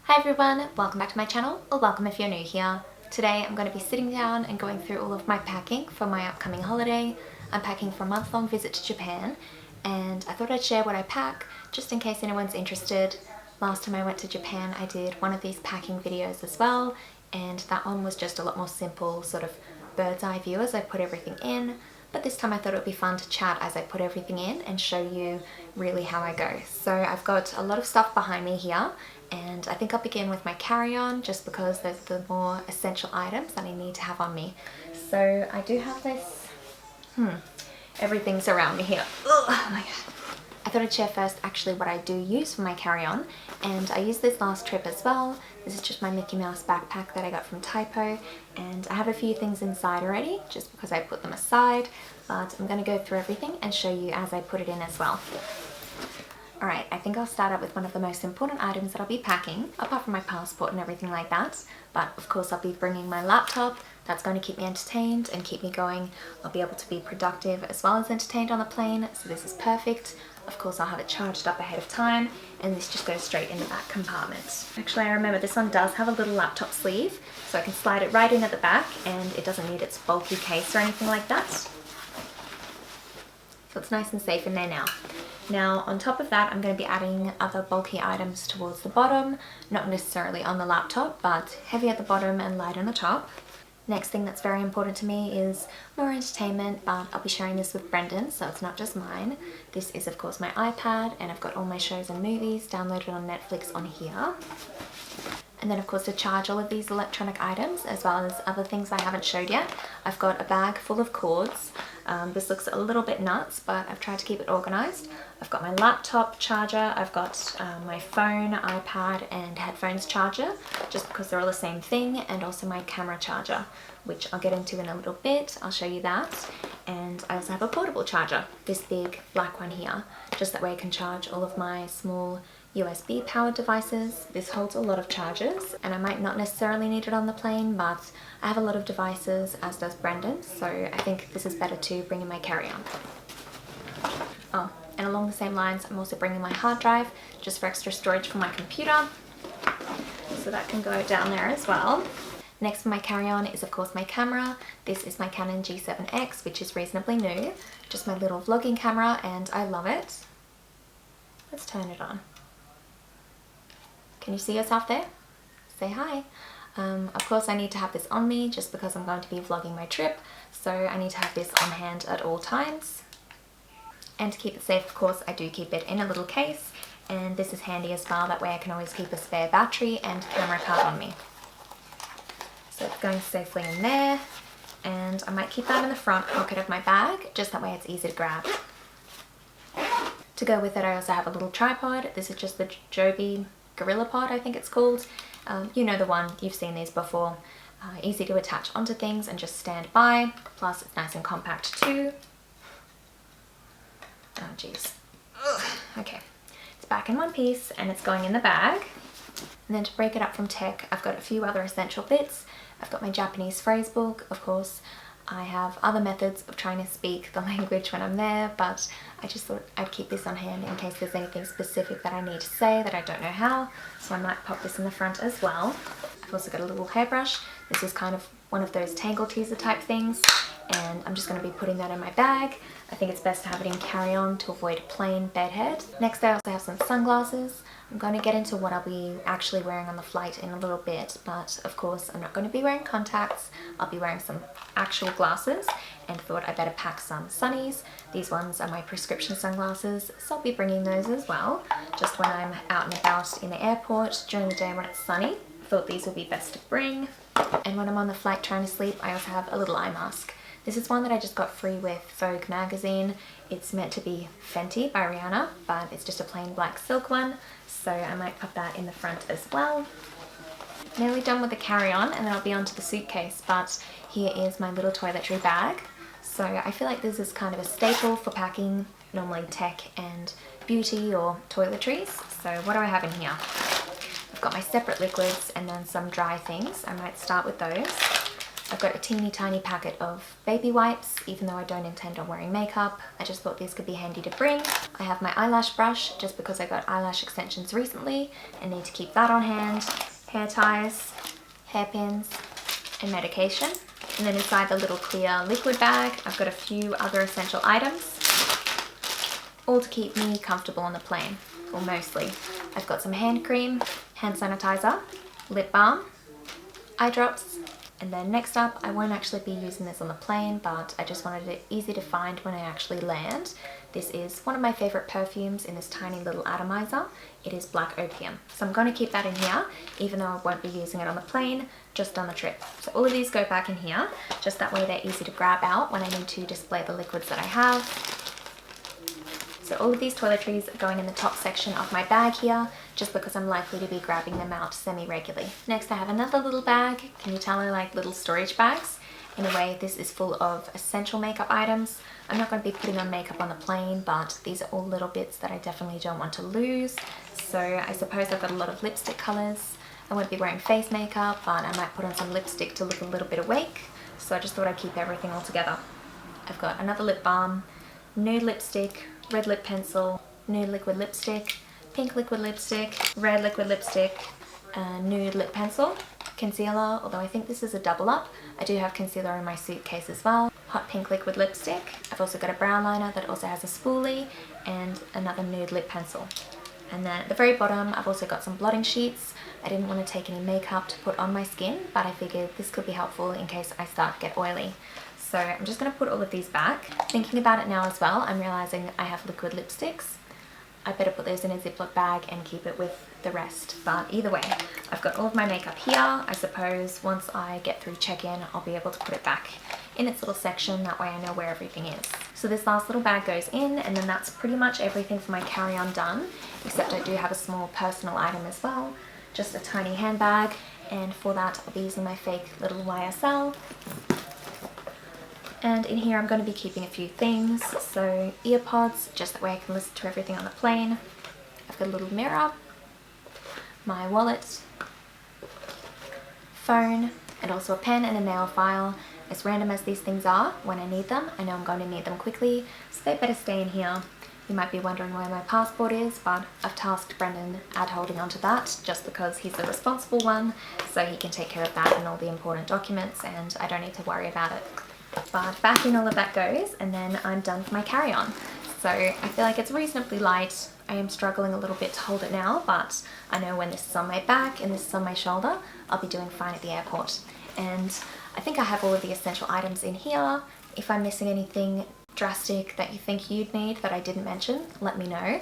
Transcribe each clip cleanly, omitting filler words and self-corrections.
Hi everyone, welcome back to my channel, or welcome if you're new here. Today I'm going to be sitting down and going through all of my packing for my upcoming holiday. I'm packing for a month-long visit to Japan, and I thought I'd share what I pack just in case anyone's interested. Last time I went to Japan I did one of these packing videos as well, and that one was just a lot more simple, sort of bird's eye view as I put everything in. But this time I thought it would be fun to chat as I put everything in and show you really how I go. So I've got a lot of stuff behind me here, and I think I'll begin with my carry-on just because those are the more essential items that I need to have on me. So I do have this, everything's around me here. Oh my god. I thought I'd share first actually what I do use for my carry-on, and I used this last trip as well. This is just my Mickey Mouse backpack that I got from Typo, and I have a few things inside already just because I put them aside, but I'm going to go through everything and show you as I put it in as well. Alright, I think I'll start out with one of the most important items that I'll be packing, apart from my passport and everything like that. But of course I'll be bringing my laptop. That's going to keep me entertained and keep me going. I'll be able to be productive as well as entertained on the plane, so this is perfect. Of course I'll have it charged up ahead of time, and this just goes straight in the back compartment. Actually, I remember this one does have a little laptop sleeve, so I can slide it right in at the back, and it doesn't need its bulky case or anything like that. So it's nice and safe in there now. Now on top of that I'm going to be adding other bulky items towards the bottom, not necessarily on the laptop, but heavy at the bottom and light on the top. Next thing that's very important to me is more entertainment, but I'll be sharing this with Brendan, so it's not just mine. This is of course my iPad, and I've got all my shows and movies downloaded on Netflix on here. And then of course to charge all of these electronic items as well as other things I haven't showed yet, I've got a bag full of cords. This looks a little bit nuts, but I've tried to keep it organized. I've got my laptop charger, I've got my phone, iPad and headphones charger, just because they're all the same thing, and also my camera charger, which I'll get into in a little bit. I'll show you that. And I also have a portable charger, this big black one here, just that way I can charge all of my small USB powered devices. This holds a lot of chargers, and I might not necessarily need it on the plane, but I have a lot of devices, as does Brendan, so I think this is better to bring in my carry-on. Oh, and along the same lines, I'm also bringing my hard drive, just for extra storage for my computer, so that can go down there as well. Next for my carry-on is of course my camera. This is my Canon G7X, which is reasonably new, just my little vlogging camera, and I love it. Let's turn it on. Can you see yourself there? Say hi. Of course I need to have this on me just because I'm going to be vlogging my trip, so I need to have this on hand at all times. And to keep it safe, of course, I do keep it in a little case, and this is handy as well, that way I can always keep a spare battery and camera card on me. So it's going safely in there, and I might keep that in the front pocket of my bag, just that way it's easy to grab. To go with it I also have a little tripod. This is just the Joby Gorilla Pod, I think it's called. You know the one, you've seen these before. Easy to attach onto things and just stand by, plus it's nice and compact too. Oh geez. Okay, it's back in one piece and it's going in the bag. And then to break it up from tech, I've got a few other essential bits. I've got my Japanese phrase book, of course. I have other methods of trying to speak the language when I'm there, but I just thought I'd keep this on hand in case there's anything specific that I need to say that I don't know how, so I might pop this in the front as well. I've also got a little hairbrush. This is kind of one of those tangle teaser type things, and I'm just going to be putting that in my bag. I think it's best to have it in carry-on to avoid plain bedhead. Next I also have some sunglasses. I'm going to get into what I'll be actually wearing on the flight in a little bit, but of course I'm not going to be wearing contacts. I'll be wearing some actual glasses, and thought I better pack some sunnies. These ones are my prescription sunglasses, so I'll be bringing those as well, just when I'm out and about in the airport during the day when it's sunny. I thought these would be best to bring. And when I'm on the flight trying to sleep, I also have a little eye mask. This is one that I just got free with Vogue magazine. It's meant to be Fenty by Rihanna, but it's just a plain black silk one, so I might pop that in the front as well. Nearly done with the carry-on, and then I'll be on to the suitcase, but here is my little toiletry bag. So I feel like this is kind of a staple for packing, normally tech and beauty or toiletries. So what do I have in here? I've got my separate liquids and then some dry things. I might start with those. I've got a teeny tiny packet of baby wipes, even though I don't intend on wearing makeup. I just thought these could be handy to bring. I have my eyelash brush, just because I got eyelash extensions recently and need to keep that on hand. Hair ties, hairpins, and medication. And then inside the little clear liquid bag, I've got a few other essential items, all to keep me comfortable on the plane, or mostly. I've got some hand cream, hand sanitizer, lip balm, eye drops, and then next up, I won't actually be using this on the plane, but I just wanted it easy to find when I actually land. This is one of my favorite perfumes in this tiny little atomizer. It is Black Opium. So I'm going to keep that in here, even though I won't be using it on the plane, just on the trip. So all of these go back in here, just that way they're easy to grab out when I need to display the liquids that I have. So all of these toiletries are going in the top section of my bag here, just because I'm likely to be grabbing them out semi-regularly. Next I have another little bag. Can you tell I like little storage bags? Anyway, this is full of essential makeup items. I'm not going to be putting on makeup on the plane, but these are all little bits that I definitely don't want to lose. So I suppose I've got a lot of lipstick colours. I won't be wearing face makeup, but I might put on some lipstick to look a little bit awake. So I just thought I'd keep everything all together. I've got another lip balm, nude lipstick, red lip pencil, nude liquid lipstick, pink liquid lipstick, red liquid lipstick, nude lip pencil, concealer, although I think this is a double up. I do have concealer in my suitcase as well. Hot pink liquid lipstick. I've also got a brow liner that also has a spoolie, and another nude lip pencil. And then at the very bottom, I've also got some blotting sheets. I didn't want to take any makeup to put on my skin, but I figured this could be helpful in case I start to get oily. So I'm just going to put all of these back. Thinking about it now as well, I'm realizing I have liquid lipsticks. I better put those in a Ziploc bag and keep it with the rest. But either way, I've got all of my makeup here. I suppose once I get through check-in, I'll be able to put it back in its little section. That way I know where everything is. So this last little bag goes in, and then that's pretty much everything for my carry-on done, except I do have a small personal item as well, just a tiny handbag, and for that I'll be using my fake little YSL. And in here I'm going to be keeping a few things, so earpods, just that way I can listen to everything on the plane. I've got a little mirror, my wallet, phone, and also a pen and a nail file. As random as these things are, when I need them, I know I'm going to need them quickly, so they better stay in here. You might be wondering where my passport is, but I've tasked Brendan at holding onto that just because he's the responsible one, so he can take care of that and all the important documents, and I don't need to worry about it. But back in all of that goes, and then I'm done for my carry-on. So I feel like it's reasonably light. I am struggling a little bit to hold it now, but I know when this is on my back and this is on my shoulder, I'll be doing fine at the airport. And I think I have all of the essential items in here. If I'm missing anything drastic that you think you'd need that I didn't mention, let me know.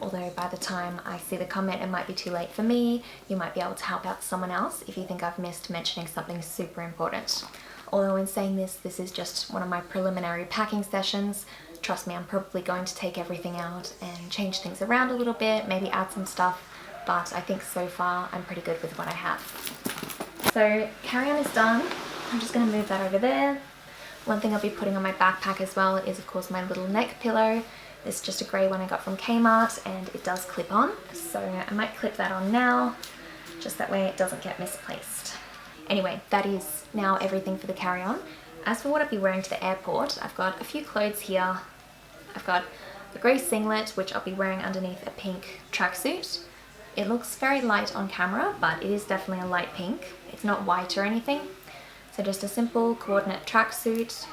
Although by the time I see the comment, it might be too late for me. You might be able to help out someone else if you think I've missed mentioning something super important. Although in saying this, this is just one of my preliminary packing sessions. Trust me, I'm probably going to take everything out and change things around a little bit, maybe add some stuff, but I think so far I'm pretty good with what I have. So carry-on is done. I'm just going to move that over there. One thing I'll be putting on my backpack as well is of course my little neck pillow. This is just a grey one I got from Kmart, and it does clip on, so I might clip that on now, just that way it doesn't get misplaced. Anyway, that is now everything for the carry-on. As for what I'll be wearing to the airport, I've got a few clothes here. I've got a grey singlet, which I'll be wearing underneath a pink tracksuit. It looks very light on camera, but it is definitely a light pink. It's not white or anything. So just a simple coordinate tracksuit.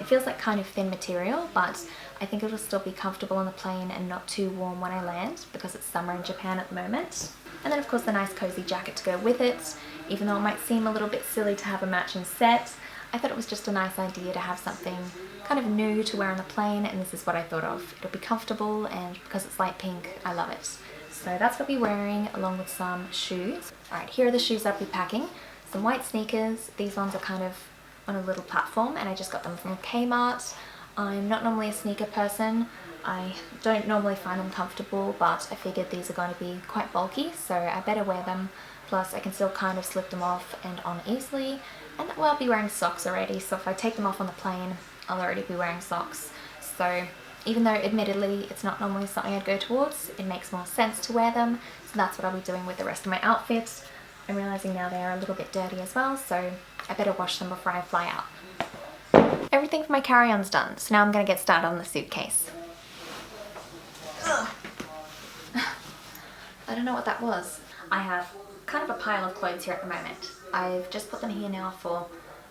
It feels like kind of thin material, but I think it'll still be comfortable on the plane and not too warm when I land, because it's summer in Japan at the moment. And then of course the nice cozy jacket to go with it. Even though it might seem a little bit silly to have a matching set, I thought it was just a nice idea to have something kind of new to wear on the plane, and this is what I thought of. It'll be comfortable, and because it's light pink, I love it. So that's what I'll be wearing, along with some shoes. Alright, here are the shoes I'll be packing. Some white sneakers. These ones are kind of on a little platform, and I just got them from Kmart. I'm not normally a sneaker person. I don't normally find them comfortable, but I figured these are going to be quite bulky, so I better wear them. Plus I can still kind of slip them off and on easily, and well, I'll be wearing socks already, so if I take them off on the plane, I'll already be wearing socks. So even though admittedly it's not normally something I'd go towards, it makes more sense to wear them, so that's what I'll be doing with the rest of my outfit. I'm realizing now they are a little bit dirty as well, so I better wash them before I fly out. Everything for my carry-on's done, so now I'm going to get started on the suitcase. Ugh. I don't know what that was. I have kind of a pile of clothes here at the moment. I've just put them here now for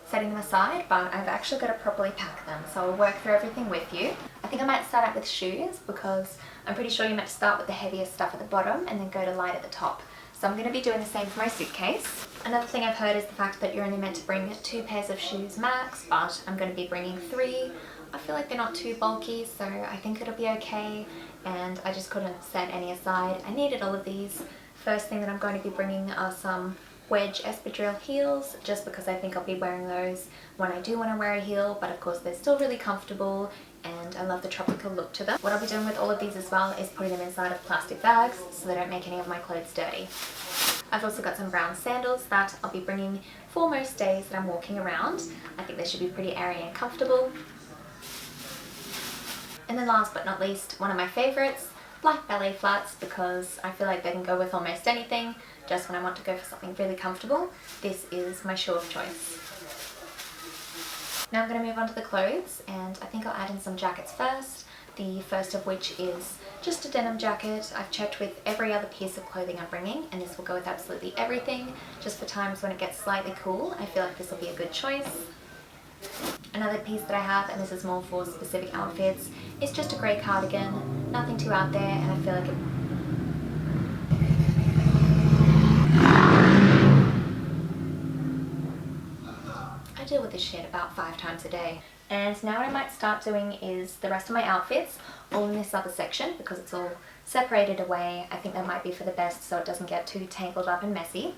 setting them aside, but I've actually got to properly pack them, so I'll work through everything with you. I think I might start out with shoes because I'm pretty sure you're meant to start with the heaviest stuff at the bottom and then go to light at the top. So I'm going to be doing the same for my suitcase. Another thing I've heard is the fact that you're only meant to bring 2 pairs of shoes max, but I'm going to be bringing 3. I feel like they're not too bulky, so I think it'll be okay, and I just couldn't set any aside. I needed all of these. First thing that I'm going to be bringing are some wedge espadrille heels, just because I think I'll be wearing those when I do want to wear a heel, but of course they're still really comfortable and I love the tropical look to them. What I'll be doing with all of these as well is putting them inside of plastic bags so they don't make any of my clothes dirty. I've also got some brown sandals that I'll be bringing for most days that I'm walking around. I think they should be pretty airy and comfortable. And then last but not least, one of my favourites, black ballet flats, because I feel like they can go with almost anything. Just when I want to go for something really comfortable, this is my shoe of choice. Now I'm going to move on to the clothes, and I think I'll add in some jackets first. The first of which is just a denim jacket. I've checked with every other piece of clothing I'm bringing, and this will go with absolutely everything. Just for times when it gets slightly cool, I feel like this will be a good choice. Another piece that I have, and this is more for specific outfits, is just a grey cardigan. Nothing too out there, and I feel like it... I deal with this shit about 5 times a day. And now what I might start doing is the rest of my outfits, all in this other section, because it's all separated away. I think that might be for the best so it doesn't get too tangled up and messy.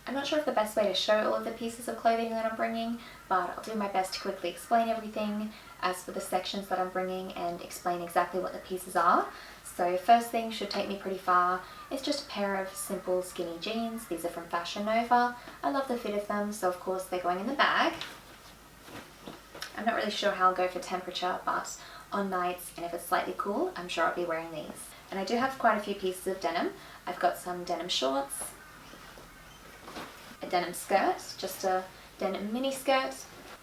I'm not sure if the best way to show all of the pieces of clothing that I'm bringing, but I'll do my best to quickly explain everything as for the sections that I'm bringing and explain exactly what the pieces are. So first thing should take me pretty far. It's just a pair of simple skinny jeans. These are from Fashion Nova. I love the fit of them, so of course they're going in the bag. I'm not really sure how I'll go for temperature, but on nights and if it's slightly cool, I'm sure I'll be wearing these. And I do have quite a few pieces of denim. I've got some denim shorts, a denim skirt, just a denim mini skirt,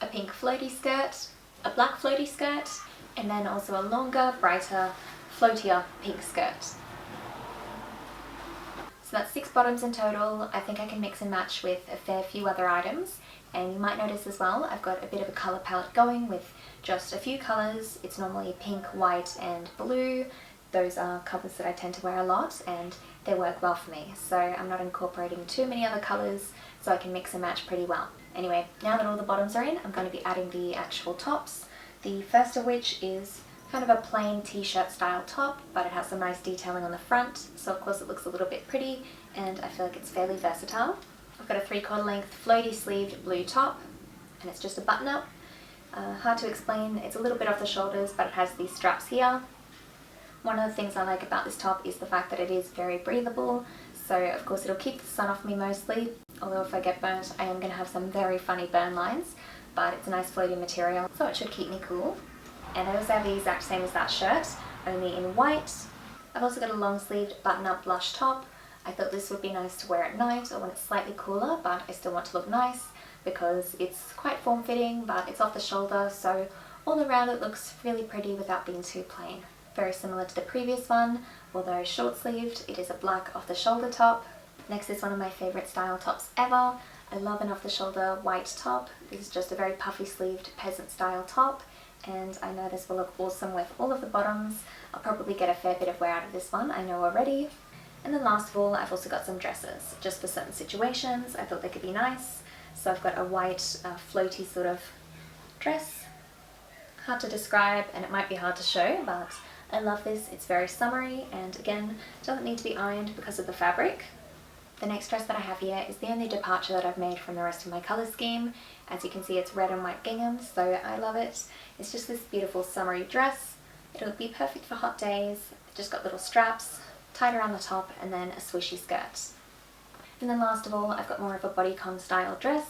a pink floaty skirt, a black floaty skirt, and then also a longer, brighter, floatier pink skirt. So that's 6 bottoms in total. I think I can mix and match with a fair few other items. And you might notice as well, I've got a bit of a colour palette going with just a few colours. It's normally pink, white and blue. Those are colours that I tend to wear a lot and they work well for me. So I'm not incorporating too many other colours, so I can mix and match pretty well. Anyway, now that all the bottoms are in, I'm going to be adding the actual tops. The first of which is kind of a plain t-shirt style top, but it has some nice detailing on the front, so of course it looks a little bit pretty and I feel like it's fairly versatile. I've got a 3/4 length floaty sleeved blue top, and it's just a button up. Hard to explain, it's a little bit off the shoulders, but it has these straps here. One of the things I like about this top is the fact that it is very breathable, so of course it'll keep the sun off me mostly, although if I get burnt I am going to have some very funny burn lines, but it's a nice floaty material, so it should keep me cool. And I also have the exact same as that shirt, only in white. I've also got a long sleeved button up blush top. I thought this would be nice to wear at night or when it's slightly cooler, but I still want to look nice because it's quite form-fitting, but it's off the shoulder, so all around it looks really pretty without being too plain. Very similar to the previous one, although short-sleeved. It is a black off-the-shoulder top. Next is one of my favourite style tops ever. I love an off-the-shoulder white top. This is just a very puffy-sleeved peasant-style top, and I know this will look awesome with all of the bottoms. I'll probably get a fair bit of wear out of this one, I know already. And then last of all, I've also got some dresses, just for certain situations. I thought they could be nice. So I've got a white floaty sort of dress. Hard to describe and it might be hard to show, but I love this. It's very summery and again, doesn't need to be ironed because of the fabric. The next dress that I have here is the only departure that I've made from the rest of my colour scheme. As you can see, it's red and white gingham, so I love it. It's just this beautiful summery dress. It'll be perfect for hot days. It's just got little straps tied around the top and then a swishy skirt. And then last of all, I've got more of a bodycon style dress.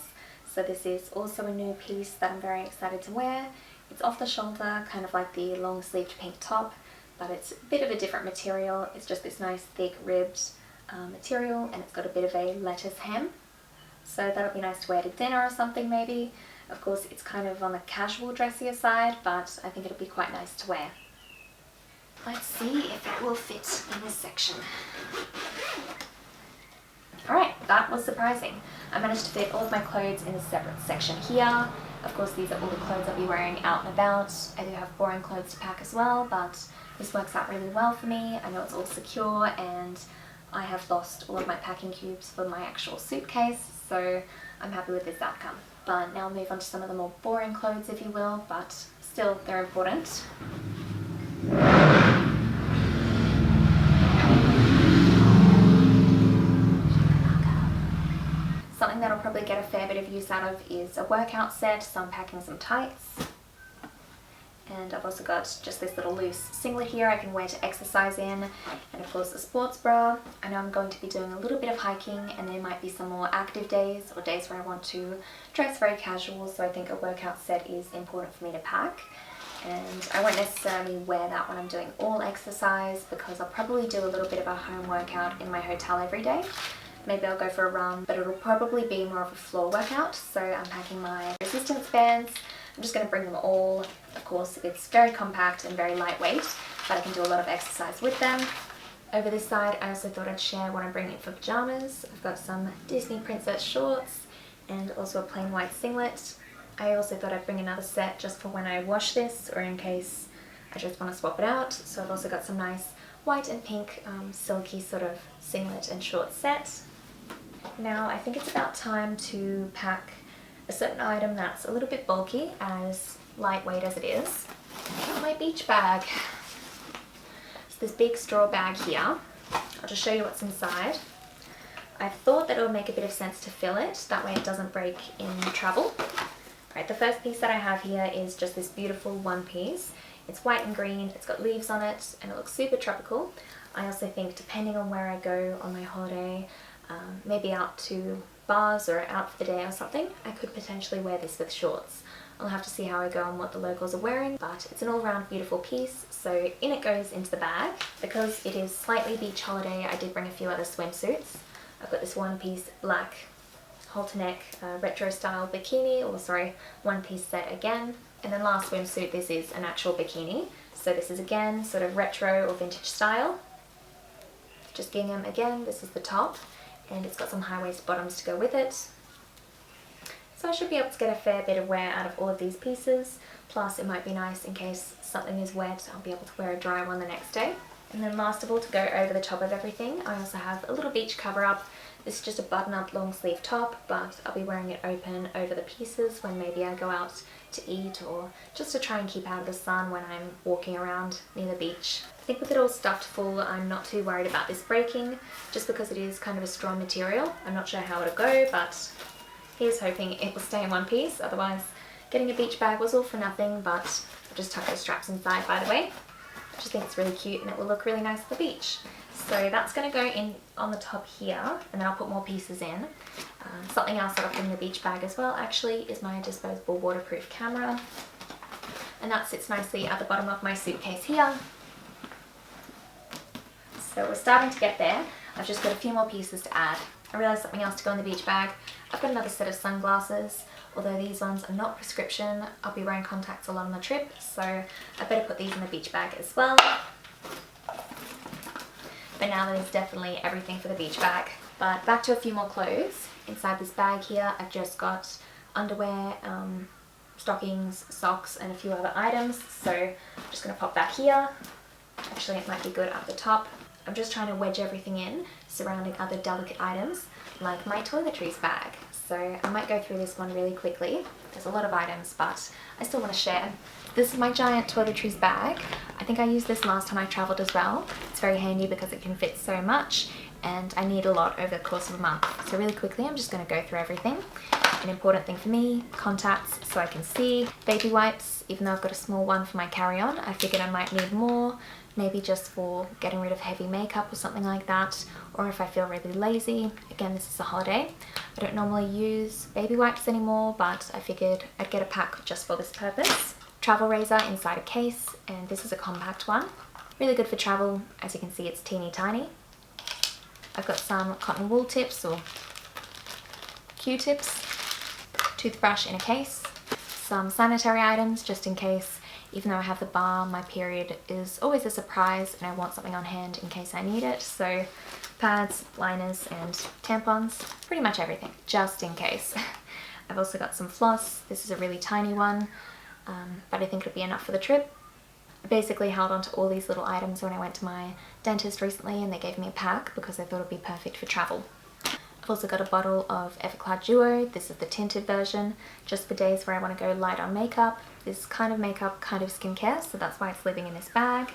So this is also a new piece that I'm very excited to wear. It's off the shoulder, kind of like the long sleeved pink top, but it's a bit of a different material. It's just this nice thick ribbed material, and it's got a bit of a lettuce hem. So that'll be nice to wear to dinner or something maybe. Of course, it's kind of on the casual dressier side, but I think it'll be quite nice to wear. Let's see if it will fit in this section. Alright, that was surprising. I managed to fit all of my clothes in a separate section here. Of course, these are all the clothes I'll be wearing out and about. I do have boring clothes to pack as well, but this works out really well for me. I know it's all secure, and I have lost all of my packing cubes for my actual suitcase, so I'm happy with this outcome. But now I'll move on to some of the more boring clothes, if you will, but still they're important. Something that I'll probably get a fair bit of use out of is a workout set, so I'm packing some tights. And I've also got just this little loose singlet here I can wear to exercise in, and of course a sports bra. I know I'm going to be doing a little bit of hiking, and there might be some more active days or days where I want to dress very casual, so I think a workout set is important for me to pack. And I won't necessarily wear that when I'm doing all exercise, because I'll probably do a little bit of a home workout in my hotel every day. Maybe I'll go for a run, but it'll probably be more of a floor workout, so I'm packing my resistance bands. I'm just going to bring them all. Of course, it's very compact and very lightweight, but I can do a lot of exercise with them. Over this side, I also thought I'd share what I'm bringing for pajamas. I've got some Disney princess shorts and also a plain white singlet. I also thought I'd bring another set just for when I wash this, or in case I just want to swap it out. So I've also got some nice white and pink silky sort of singlet and short set. Now I think it's about time to pack a certain item that's a little bit bulky, as lightweight as it is. My beach bag. It's this big straw bag here. I'll just show you what's inside. I thought that it would make a bit of sense to fill it, that way it doesn't break in travel. Alright, the first piece that I have here is just this beautiful one piece. It's white and green, it's got leaves on it, and it looks super tropical. I also think depending on where I go on my holiday, maybe out to bars or out for the day or something, I could potentially wear this with shorts. I'll have to see how I go and what the locals are wearing, but it's an all-round beautiful piece, so in it goes into the bag. Because it is slightly beach holiday, I did bring a few other swimsuits. I've got this one-piece black halter neck retro style bikini, or sorry, one-piece set again. And then last swimsuit, this is an actual bikini, so this is again sort of retro or vintage style. Just gingham again, this is the top, and it's got some high-waist bottoms to go with it. So I should be able to get a fair bit of wear out of all of these pieces, plus it might be nice in case something is wet, I'll be able to wear a dry one the next day. And then last of all, to go over the top of everything, I also have a little beach cover-up. This is just a button-up long sleeve top, but I'll be wearing it open over the pieces when maybe I go out to eat, or just to try and keep out of the sun when I'm walking around near the beach. I think with it all stuffed full, I'm not too worried about this breaking, just because it is kind of a strong material. I'm not sure how it'll go, but here's hoping it will stay in one piece. Otherwise, getting a beach bag was all for nothing, but I've just tucked the straps inside, by the way. I just think it's really cute and it will look really nice at the beach. So that's going to go in on the top here, and then I'll put more pieces in. Something else that I'll put in the beach bag as well actually is my disposable waterproof camera, and that sits nicely at the bottom of my suitcase here. So we're starting to get there. I've just got a few more pieces to add. I realised something else to go in the beach bag. I've got another set of sunglasses. Although these ones are not prescription, I'll be wearing contacts a lot on the trip, so I better put these in the beach bag as well. But now that is definitely everything for the beach bag. But back to a few more clothes. Inside this bag here, I've just got underwear, stockings, socks, and a few other items. So I'm just going to pop that here. Actually, it might be good at the top. I'm just trying to wedge everything in, surrounding other delicate items, like my toiletries bag. So I might go through this one really quickly. There's a lot of items, but I still want to share. This is my giant toiletries bag. I think I used this last time I travelled as well. It's very handy because it can fit so much, and I need a lot over the course of a month. So really quickly, I'm just going to go through everything. An important thing for me, contacts so I can see, baby wipes, even though I've got a small one for my carry-on, I figured I might need more, maybe just for getting rid of heavy makeup or something like that, or if I feel really lazy. Again, this is a holiday. I don't normally use baby wipes anymore, but I figured I'd get a pack just for this purpose. Travel razor inside a case, and this is a compact one. Really good for travel. As you can see, it's teeny tiny. I've got some cotton wool tips or Q-tips, toothbrush in a case, some sanitary items just in case. Even though I have the bar, my period is always a surprise and I want something on hand in case I need it. So pads, liners and tampons, pretty much everything, just in case. I've also got some floss. This is a really tiny one, but I think it'll be enough for the trip. I basically held on to all these little items when I went to my dentist recently and they gave me a pack because I thought it would be perfect for travel. I've also got a bottle of Everclad Duo. This is the tinted version, just for days where I want to go light on makeup. This kind of makeup, kind of skincare, so that's why it's living in this bag.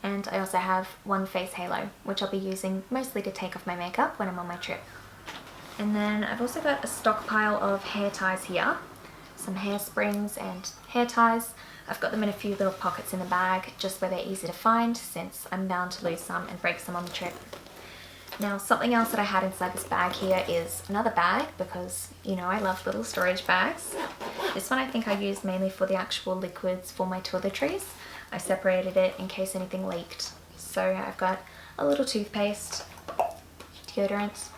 And I also have one face halo, which I'll be using mostly to take off my makeup when I'm on my trip. And then I've also got a stockpile of hair ties here, some hair springs and hair ties. I've got them in a few little pockets in the bag, just where they're easy to find, since I'm bound to lose some and break some on the trip. Now, something else that I had inside this bag here is another bag, because, you know, I love little storage bags. This one I think I used mainly for the actual liquids for my toiletries. I separated it in case anything leaked. So I've got a little toothpaste, deodorant,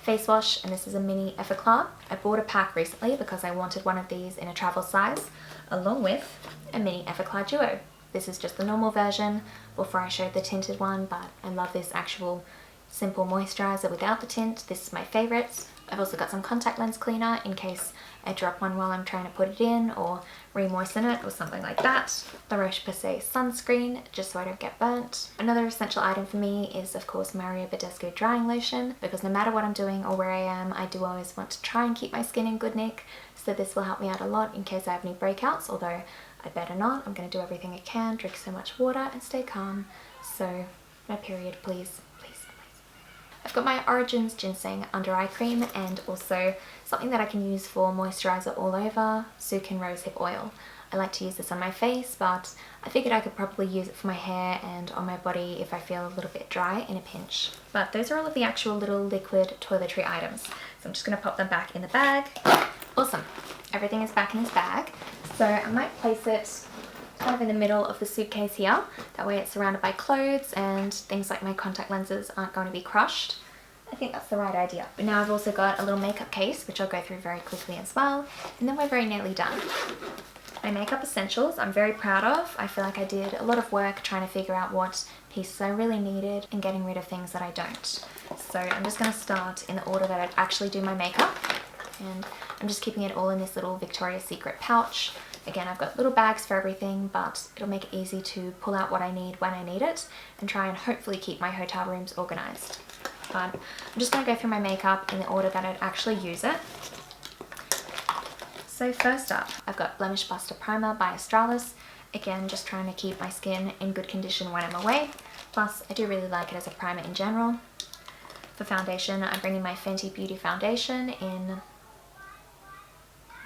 face wash, and this is a mini Everclad. I bought a pack recently because I wanted one of these in a travel size, along with a mini Everclad Duo. This is just the normal version before I showed the tinted one, but I love this actual simple moisturizer without the tint. This is my favourite. I've also got some contact lens cleaner in case I drop one while I'm trying to put it in or re-moisten it or something like that. La Roche-Posay sunscreen, just so I don't get burnt. Another essential item for me is of course Mario Badescu drying lotion, because no matter what I'm doing or where I am, I do always want to try and keep my skin in good nick. So this will help me out a lot in case I have any breakouts, although I better not. I'm going to do everything I can, drink so much water and stay calm. So my period, please, please, please. I've got my Origins Ginseng Under Eye Cream and also something that I can use for moisturizer all over, Suitcase Rosehip Oil. I like to use this on my face, but I figured I could probably use it for my hair and on my body if I feel a little bit dry in a pinch. But those are all of the actual little liquid toiletry items. So I'm just going to pop them back in the bag. Awesome. Everything is back in this bag. So I might place it kind of in the middle of the suitcase here. That way it's surrounded by clothes and things like my contact lenses aren't going to be crushed. I think that's the right idea. But now I've also got a little makeup case, which I'll go through very quickly as well. And then we're very nearly done. My makeup essentials I'm very proud of. I feel like I did a lot of work trying to figure out what pieces I really needed and getting rid of things that I don't. So I'm just going to start in the order that I'd actually do my makeup. And I'm just keeping it all in this little Victoria's Secret pouch. Again, I've got little bags for everything, but it'll make it easy to pull out what I need when I need it and try and hopefully keep my hotel rooms organized. But I'm just going to go through my makeup in the order that I'd actually use it. So first up, I've got Blemish Buster Primer by Australis. Again, just trying to keep my skin in good condition when I'm away. Plus, I do really like it as a primer in general. For foundation, I'm bringing my Fenty Beauty Foundation in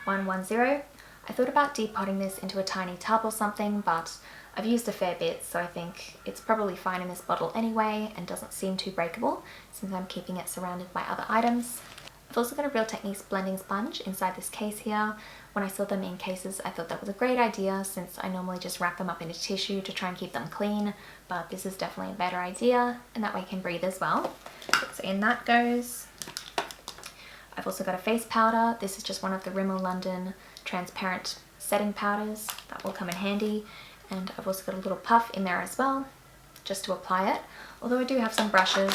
110. I thought about depotting this into a tiny tub or something, but I've used a fair bit, so I think it's probably fine in this bottle anyway and doesn't seem too breakable since I'm keeping it surrounded by other items. I've also got a Real Techniques blending sponge inside this case here. When I saw them in cases, I thought that was a great idea since I normally just wrap them up in a tissue to try and keep them clean, but this is definitely a better idea and that way I can breathe as well. So in that goes. I've also got a face powder. This is just one of the Rimmel London transparent setting powders. That will come in handy. And I've also got a little puff in there as well, just to apply it. Although I do have some brushes.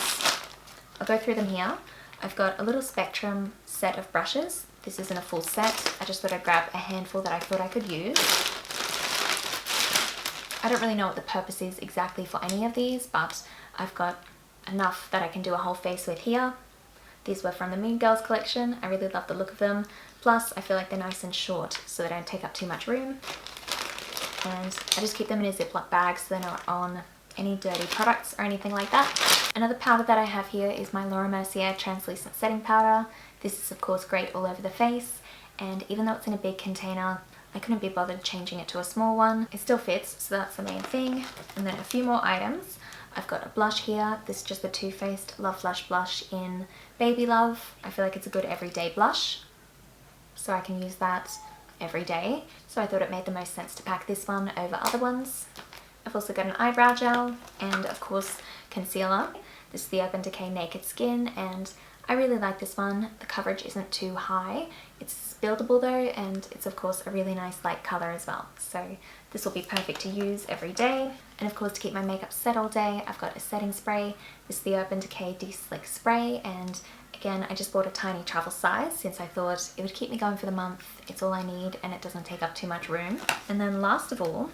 I'll go through them here. I've got a little Spectrum set of brushes. This isn't a full set. I just thought I'd grab a handful that I thought I could use. I don't really know what the purpose is exactly for any of these, but I've got enough that I can do a whole face with here. These were from the Mean Girls collection. I really love the look of them. Plus, I feel like they're nice and short, so they don't take up too much room. And I just keep them in a Ziploc bag so they're not on any dirty products or anything like that. Another powder that I have here is my Laura Mercier Translucent Setting Powder. This is of course great all over the face, and even though it's in a big container, I couldn't be bothered changing it to a small one. It still fits, so that's the main thing. And then a few more items. I've got a blush here. This is just the Too Faced Love Flush blush in Baby Love. I feel like it's a good everyday blush, so I can use that every day. So I thought it made the most sense to pack this one over other ones. I've also got an eyebrow gel and of course concealer. This is the Urban Decay Naked Skin, and I really like this one. The coverage isn't too high. It's buildable though, and it's of course a really nice light colour as well. So this will be perfect to use every day. And of course, to keep my makeup set all day, I've got a setting spray. This is the Urban Decay De-Slick Spray, and again, I just bought a tiny travel size since I thought it would keep me going for the month. It's all I need and it doesn't take up too much room. And then last of all,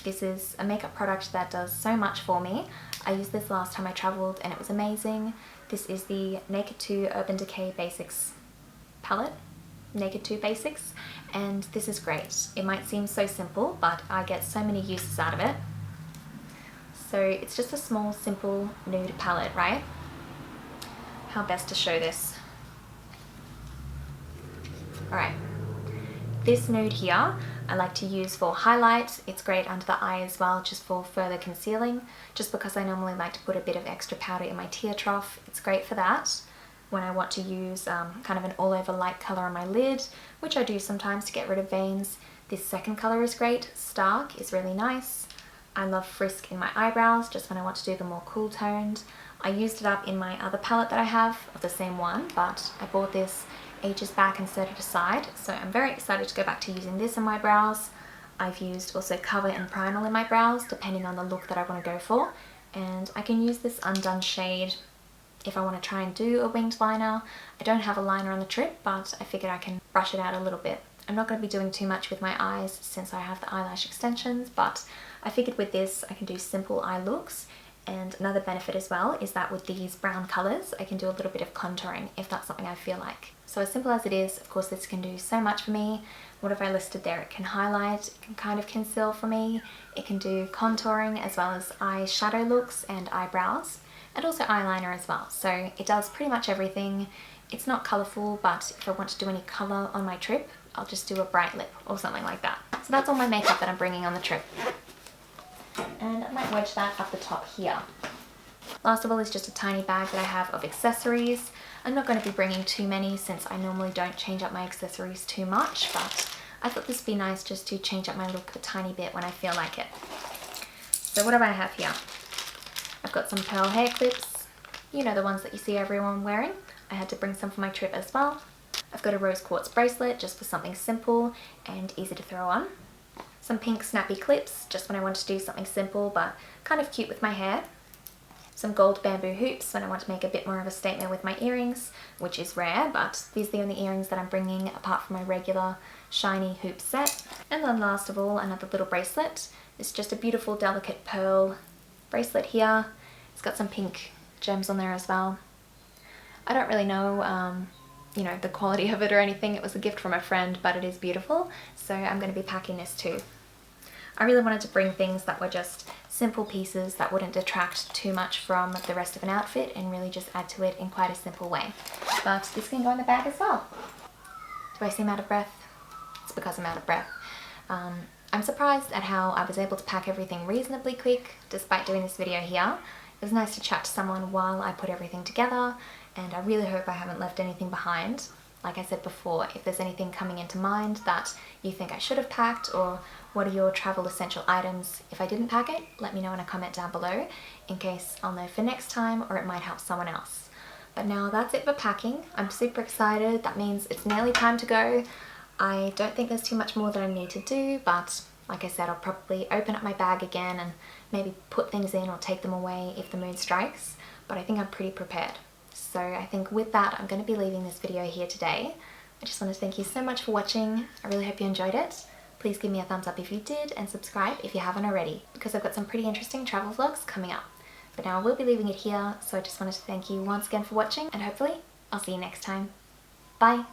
this is a makeup product that does so much for me. I used this last time I travelled and it was amazing. This is the Naked 2 Urban Decay Basics palette. Naked 2 Basics, and this is great. It might seem so simple, but I get so many uses out of it. So it's just a small, simple nude palette, right? How best to show this? Alright, this nude here I like to use for highlight. It's great under the eye as well, just for further concealing, just because I normally like to put a bit of extra powder in my tear trough. It's great for that. When I want to use kind of an all over light colour on my lid, which I do sometimes to get rid of veins. This second colour is great. Stark is really nice. I love Frisk in my eyebrows, just when I want to do them more cool toned. I used it up in my other palette that I have of the same one, but I bought this ages back and set it aside, so I'm very excited to go back to using this in my brows. I've used also Cover and Primal in my brows, depending on the look that I want to go for, and I can use this Undone shade if I want to try and do a winged liner. I don't have a liner on the trip, but I figured I can brush it out a little bit. I'm not going to be doing too much with my eyes since I have the eyelash extensions, but I figured with this I can do simple eye looks. And another benefit as well is that with these brown colours I can do a little bit of contouring if that's something I feel like. So as simple as it is, of course this can do so much for me. What have I listed there? It can highlight, it can kind of conceal for me, it can do contouring as well as eye shadow looks and eyebrows, and also eyeliner as well. So it does pretty much everything. It's not colourful, but if I want to do any colour on my trip, I'll just do a bright lip or something like that. So that's all my makeup that I'm bringing on the trip. And I might wedge that up the top here. Last of all is just a tiny bag that I have of accessories. I'm not going to be bringing too many since I normally don't change up my accessories too much, but I thought this would be nice just to change up my look a tiny bit when I feel like it. So what do I have here? I've got some pearl hair clips, you know, the ones that you see everyone wearing. I had to bring some for my trip as well. I've got a rose quartz bracelet just for something simple and easy to throw on. Some pink snappy clips just when I want to do something simple but kind of cute with my hair. Some gold bamboo hoops when I want to make a bit more of a statement with my earrings, which is rare, but these are the only earrings that I'm bringing apart from my regular shiny hoop set. And then last of all, another little bracelet. It's just a beautiful delicate pearl bracelet here. It's got some pink gems on there as well. I don't really know you know, the quality of it or anything. It was a gift from a friend, but it is beautiful, so I'm going to be packing this too. I really wanted to bring things that were just simple pieces that wouldn't detract too much from the rest of an outfit and really just add to it in quite a simple way. But this can go in the bag as well. Do I seem out of breath? It's because I'm out of breath. I'm surprised at how I was able to pack everything reasonably quick despite doing this video here. It was nice to chat to someone while I put everything together, and I really hope I haven't left anything behind. Like I said before, if there's anything coming into mind that you think I should have packed, or what are your travel essential items if I didn't pack it, let me know in a comment down below in case I'll know for next time or it might help someone else. But now that's it for packing. I'm super excited. That means it's nearly time to go. I don't think there's too much more that I need to do, but like I said, I'll probably open up my bag again and maybe put things in or take them away if the mood strikes, but I think I'm pretty prepared. So I think with that, I'm going to be leaving this video here today. I just want to thank you so much for watching. I really hope you enjoyed it. Please give me a thumbs up if you did, and subscribe if you haven't already, because I've got some pretty interesting travel vlogs coming up. But now I will be leaving it here, so I just wanted to thank you once again for watching, and hopefully I'll see you next time. Bye!